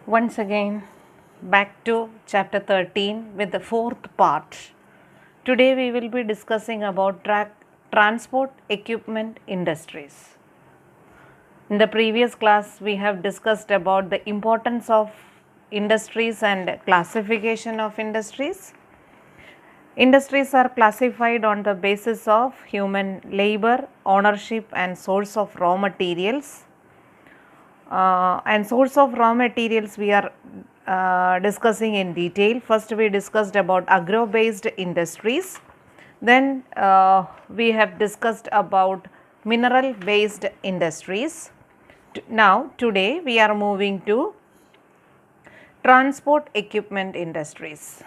Once again, back to chapter 13 with the fourth part. Today we will be discussing about transport equipment industries. In the previous class, we have discussed about the importance of industries and classification of industries. Industries are classified on the basis of human labor, ownership and source of raw materials. And source of raw materials we are discussing in detail. First we discussed about agro based industries, then we have discussed about mineral based industries. Now today we are moving to transport equipment industries.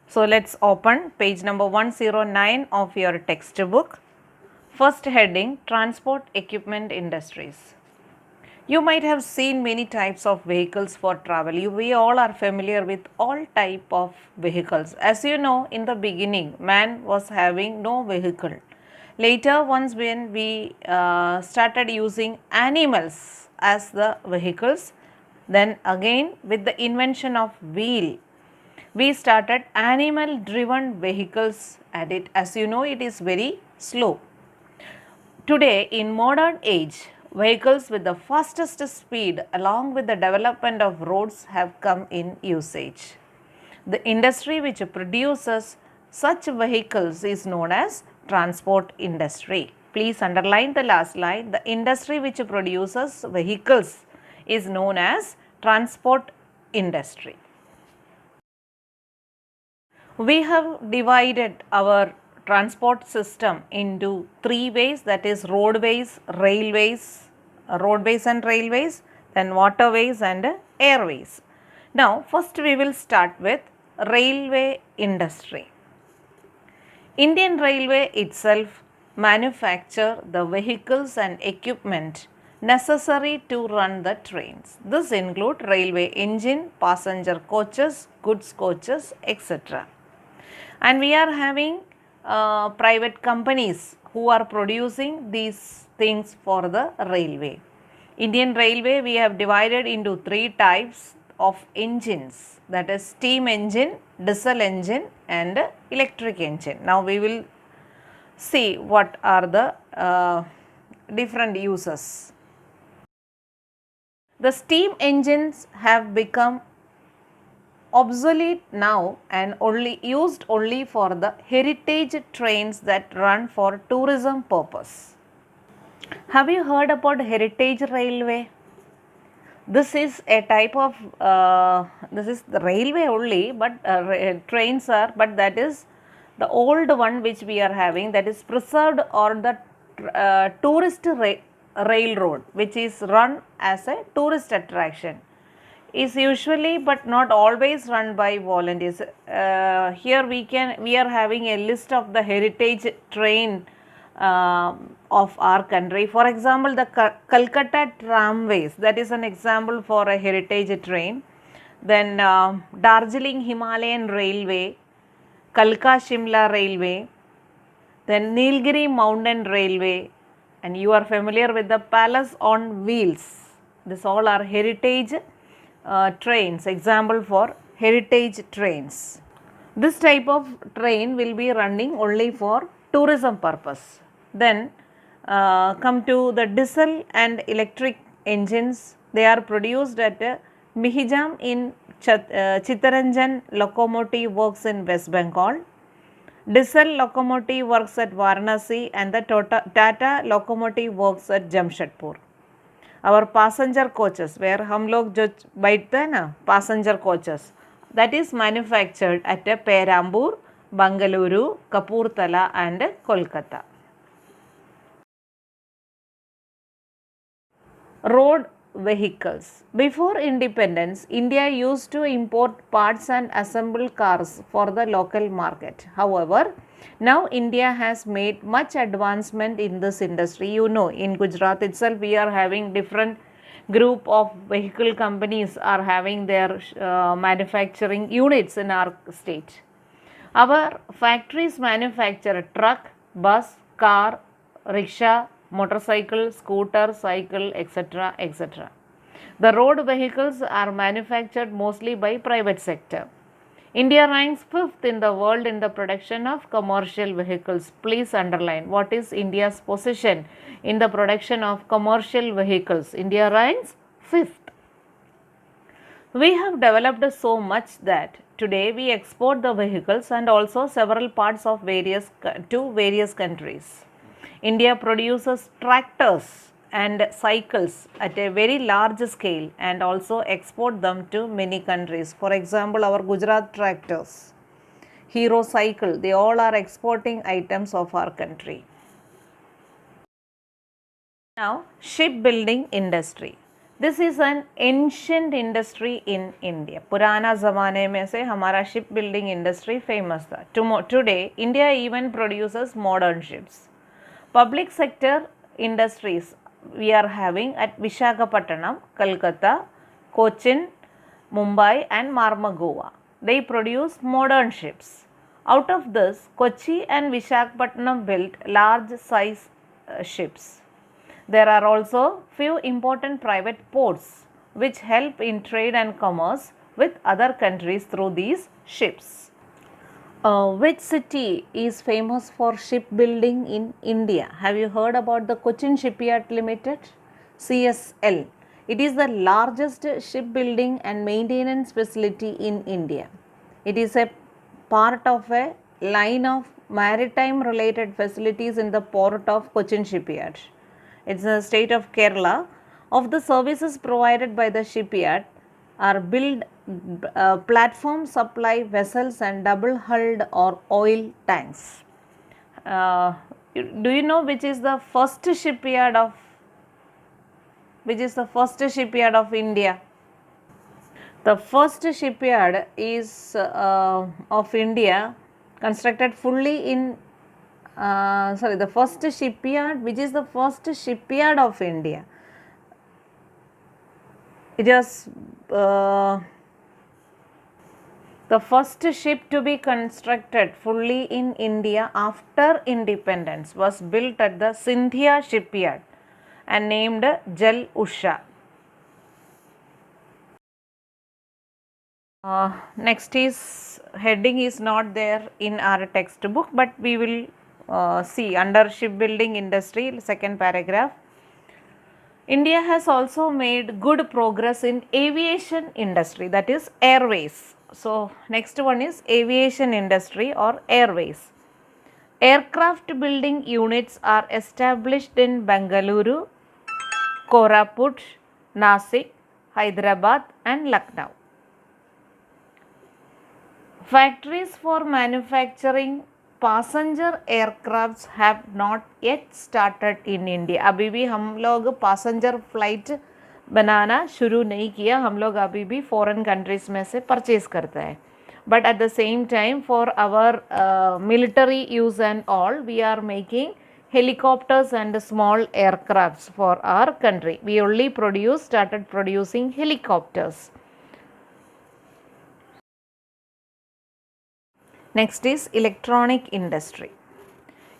So let's open page number 109 of your textbook. First heading, transport equipment industries. You might have seen many types of vehicles for travel. We all are familiar with all type of vehicles. As you know, in the beginning, man was having no vehicle. Later, once when we started using animals as the vehicles, then again with the invention of wheel, we started animal driven vehicles at it. As you know, it is very slow. Today, in modern age, vehicles with the fastest speed along with the development of roads have come in usage. The industry which produces such vehicles is known as transport industry. Please underline the last line. The industry which produces vehicles is known as transport industry. We have divided our transport system into three ways, that is roadways and railways, then waterways and airways. Now first we will start with railway industry. Indian Railway itself manufacture the vehicles and equipment necessary to run the trains. This include railway engine, passenger coaches, goods coaches, etc. And we are having private companies who are producing these things for the railway. Indian Railway we have divided into three types of engines, that is steam engine, diesel engine and electric engine. Now we will see what are the different uses. The steam engines have become obsolete now and used only for the heritage trains that run for tourism purpose. Have you heard about heritage railway? This is a type of this is the railway only, but trains are, but that is the old one which we are having, that is preserved, or the tourist railroad which is run as a tourist attraction, is usually but not always run by volunteers. Here we are having a list of the heritage train of our country. For example, the Calcutta tramways, that is an example for a heritage train. Then Darjeeling Himalayan Railway, Kalka Shimla Railway, then Nilgiri Mountain Railway, and you are familiar with the Palace on Wheels. This all are heritage trains, example for heritage trains. This type of train will be running only for tourism purpose. Then come to the diesel and electric engines. They are produced at Mihijam in Chittaranjan Locomotive Works in West Bengal. Diesel locomotive works at Varanasi and the Tata Locomotive Works at Jamshedpur. Our passenger coaches, where hum log jo baithte hain na, passenger coaches, that is manufactured at Perambur, Bangalore, Kapurthala and Kolkata. Road vehicles. Before independence, India used to import parts and assemble cars for the local market. However, now India has made much advancement in this industry. You know, in Gujarat itself we are having different group of vehicle companies are having their manufacturing units in our state. Our factories manufacture truck, bus, car, rickshaw, motorcycle, scooter, cycle, etc., etc. The road vehicles are manufactured mostly by private sector. India ranks 5th in the world in the production of commercial vehicles. Please underline what is India's position in the production of commercial vehicles. India ranks 5th. We have developed so much that today we export the vehicles and also several parts of various countries. India produces tractors and cycles at a very large scale and also export them to many countries. For example, our Gujarat tractors, Hero cycle, they all are exporting items of our country. Now, shipbuilding industry. This is an ancient industry in India. पुराना ज़माने में से हमारा shipbuilding industry famous था. Today, India even produces modern ships. Public sector industries we are having at Visakhapatnam, Kolkata, Cochin, Mumbai and Marmagua. They produce modern ships. Out of this, Kochi and Visakhapatnam built large size ships. There are also few important private ports which help in trade and commerce with other countries through these ships. Which city is famous for shipbuilding in India? Have you heard about the Cochin Shipyard Limited? CSL. It is the largest shipbuilding and maintenance facility in India. It is a part of a line of maritime related facilities in the port of Cochin Shipyard. It's in the state of Kerala. Of the services provided by the shipyard are build platform supply vessels and double hulled or oil tanks. Do you know which is the first shipyard of India? The first shipyard is of India constructed fully in the first shipyard, which is the first shipyard of India. It is the first ship to be constructed fully in India after independence was built at the Sindhia shipyard and named Jal Usha. Next is heading is not there in our textbook, but we will see under shipbuilding industry, second paragraph. India has also made good progress in aviation industry, that is airways. So, next one is aviation industry or airways. Aircraft building units are established in Bengaluru, Koraput, Nasik, Hyderabad and Lucknow. Factories for manufacturing passenger aircrafts have not yet started in India. अभी भी हम लोग passenger flight बनाना शुरू नहीं किया, हम लोग अभी भी foreign countries में से purchase करते हैं. But at the same time, for our military use and all, we are making helicopters and small aircrafts for our country. We only started producing helicopters. Next is electronic industry.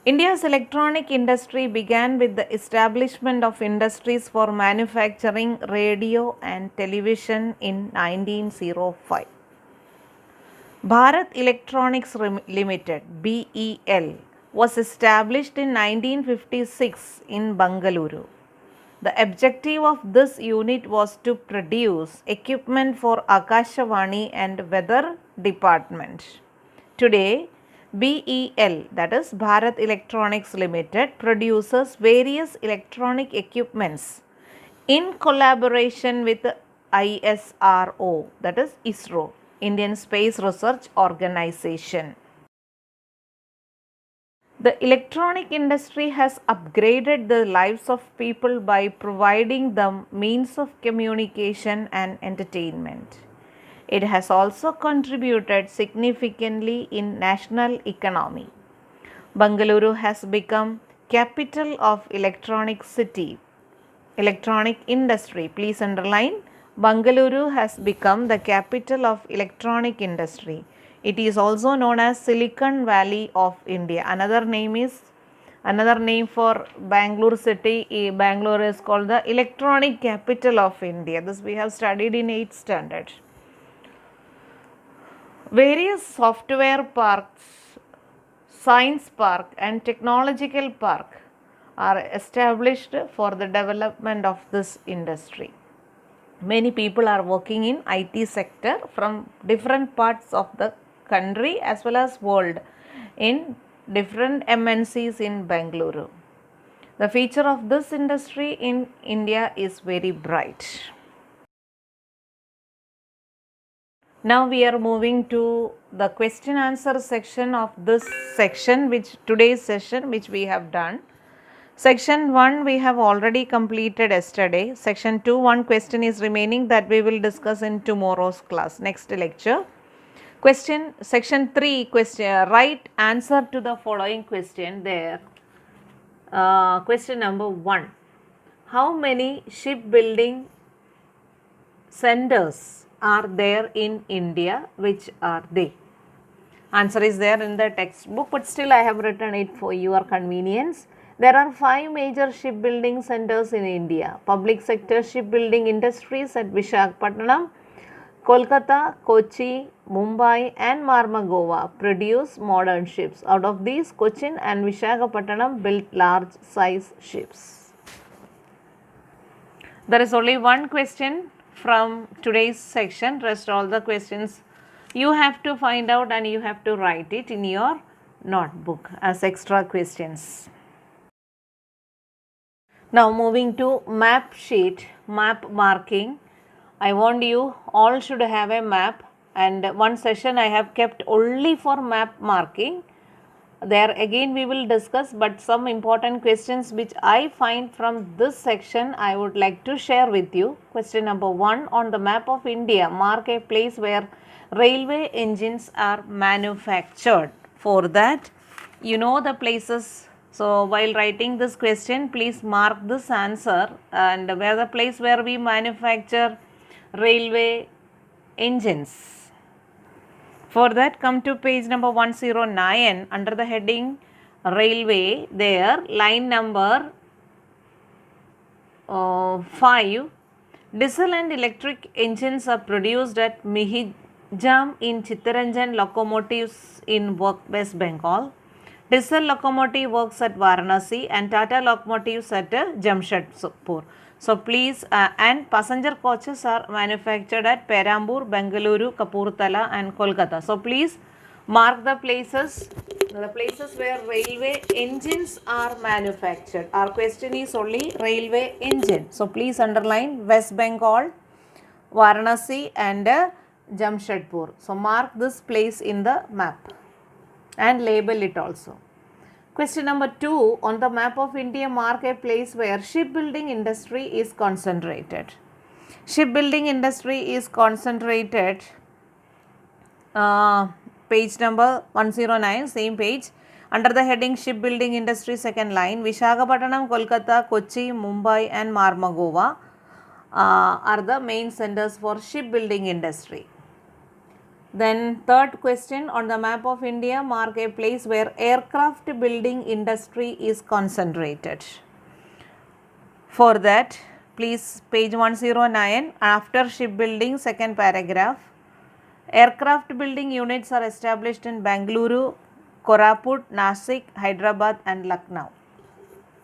India's electronic industry began with the establishment of industries for manufacturing radio and television in 1905. Bharat Electronics Limited (BEL) was established in 1956 in Bengaluru. The objective of this unit was to produce equipment for Akashavani and Weather Department. Today, BEL, that is Bharat Electronics Limited, produces various electronic equipments in collaboration with ISRO, that is ISRO, Indian Space Research Organization. The electronic industry has upgraded the lives of people by providing them means of communication and entertainment. It has also contributed significantly in national economy. Bengaluru has become capital of electronic industry. Please underline, Bengaluru has become the capital of electronic industry. It is also known as Silicon Valley of India. Another name is Another name for Bangalore city, Bangalore is called the electronic capital of India. This we have studied in 8th standard. Various software parks, science park and technological park are established for the development of this industry. Many people are working in IT sector from different parts of the country as well as world in different MNCs in Bangalore. The future of this industry in India is very bright. Now we are moving to the question answer section of this section, which today's session which we have done. Section 1 we have already completed yesterday. Section 2, one question is remaining that we will discuss in tomorrow's class, next lecture. Section 3 question, write answer to the following question there. Question number 1. How many shipbuilding centers are there in India? Which are they? Answer is there in the textbook, but still I have written it for your convenience. There are 5 major shipbuilding centers in India. Public sector shipbuilding industries at Visakhapatnam, Kolkata, Kochi, Mumbai and Marmagova produce modern ships. Out of these, Cochin and Visakhapatnam built large size ships. There is only one question from today's section. Rest all the questions you have to find out and you have to write it in your notebook as extra questions. Now moving to map sheet, map marking. I want you all should have a map, and one session I have kept only for map marking. There again we will discuss, but some important questions which I find from this section I would like to share with you. Question number 1, on the map of India, mark a place where railway engines are manufactured. For that, you know the places. So while writing this question, please mark this answer and where the place where we manufacture railway engines. For that, come to page number 109 under the heading railway. There, line number 5. Diesel and electric engines are produced at Mihijam in Chittaranjan locomotives in West Bengal. Diesel locomotive works at Varanasi and Tata locomotives at Jamshedpur. So please, and passenger coaches are manufactured at Perambur, Bengaluru, Kapurthala and Kolkata. So please mark the places where railway engines are manufactured. Our question is only railway engine. So please underline West Bengal, Varanasi and Jamshedpur. So mark this place in the map and label it also. Question number 2, on the map of India, mark a place where shipbuilding industry is concentrated. Shipbuilding industry is concentrated, page number 109, same page, under the heading shipbuilding industry, second line, Visakhapatnam, Kolkata, Kochi, Mumbai and Marmagova are the main centers for shipbuilding industry. Then third question, on the map of India, mark a place where aircraft building industry is concentrated. For that, please page 109, after shipbuilding, second paragraph, aircraft building units are established in Bengaluru, Koraput, Nasik, Hyderabad and Lucknow.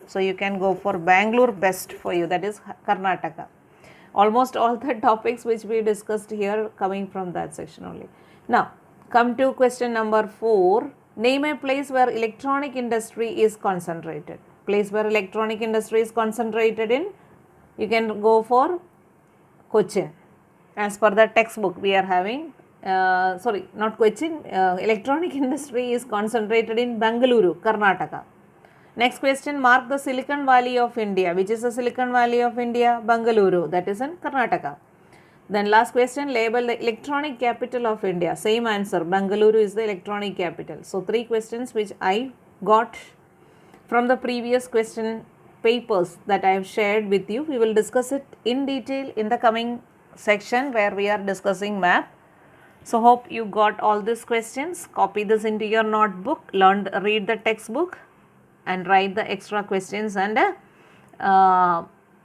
So you can go for Bangalore best for you, that is Karnataka. Almost all the topics which we discussed here coming from that section only. Now come to question number 4. Name a place where electronic industry is concentrated. Place where electronic industry is concentrated in, you can go for Cochin. As per the textbook we are having, sorry, not Cochin, electronic industry is concentrated in Bengaluru, Karnataka. Next question, mark the Silicon Valley of India. Which is the Silicon Valley of India? Bengaluru, that is in Karnataka. Then last question, label the electronic capital of India. Same answer, Bengaluru is the electronic capital. So 3 questions which I got from the previous question papers that I have shared with you. We will discuss it in detail in the coming section where we are discussing map. So hope you got all these questions. Copy this into your notebook, read the textbook. and write the extra questions and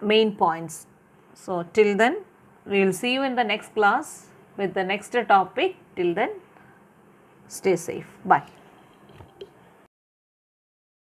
main points. So, till then we will see you in the next class with the next topic. Till then, stay safe. Bye.